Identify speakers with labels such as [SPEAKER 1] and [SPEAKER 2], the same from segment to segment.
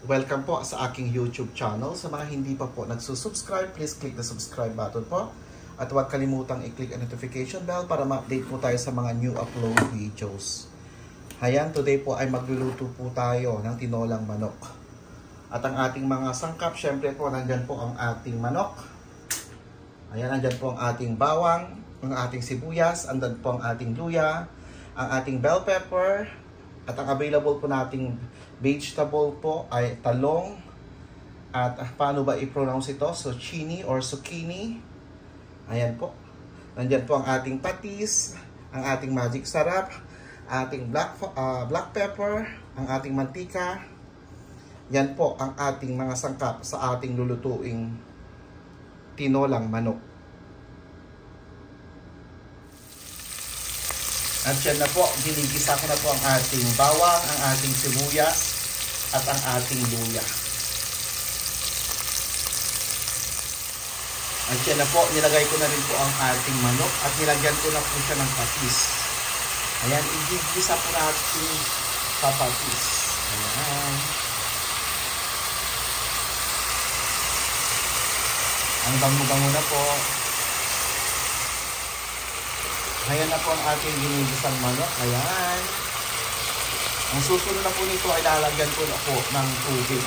[SPEAKER 1] Welcome po sa aking YouTube channel. Sa mga hindi pa po nagsusubscribe, please click the subscribe button po. At huwag kalimutang i-click ang notification bell para ma-update po tayo sa mga new upload videos. Ayan, today po ay magluluto po tayo ng tinolang manok. At ang ating mga sangkap, syempre po, nandyan po ang ating manok. Ayan, nandyan po ang ating bawang, ang ating sibuyas, andyan po ang ating luya, ang ating bell pepper, at ang available po nating vegetable po ay talong. At paano ba i-pronounce ito? Zucchini or zucchini. Ayan po. Nandyan po ang ating patis, ang ating magic sarap, ating black pepper, ang ating mantika. Yan po ang ating mga sangkap sa ating lulutuing tinolang manok. At yan na po, ginigisa ko na po ang ating bawang, ang ating sibuyas, at ang ating luya. At yan na po, nilagay ko na rin po ang ating manok at nilagyan ko na po siya ng patis. Ayan, igigisa po natin sa patis. Ayan. Ang bango-bango na po. Ayan na po ang ating ginigisang manok. Ayan. Ang susunod na po nito ay lalagyan ko na po ng tubig.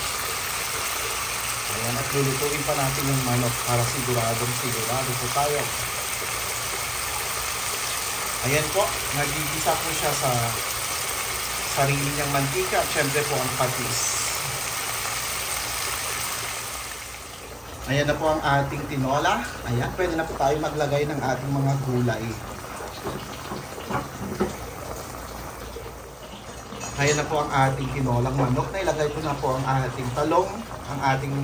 [SPEAKER 1] Ayan, at lulutuin pa natin yung manok para sigurado po tayo. Ayan po, nagigisa po siya sa sarili niyang mantika at syempre po ang patis. Ayan na po ang ating tinola. Ayan, pwede na po tayo maglagay ng ating mga gulay. Ayan na po ang ating tinolang manok. Nailagay ko na po ang ating talong, ang ating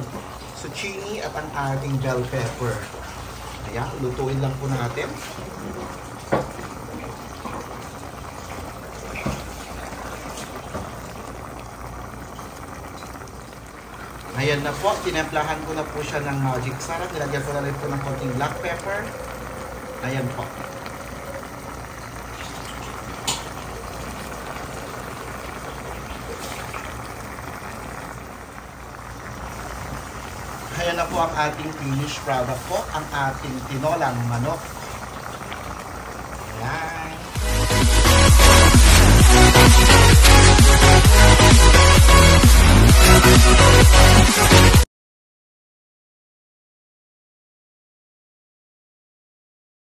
[SPEAKER 1] zucchini at ang ating bell pepper. Ayan, lutuin lang po natin. Ayan na po, tinemplahan ko na po siya ng magic sarap. Nilagyan ko na rin po ng konting black pepper. Ayan po. Ayan na po ang ating finished product po, ang ating tinolang manok.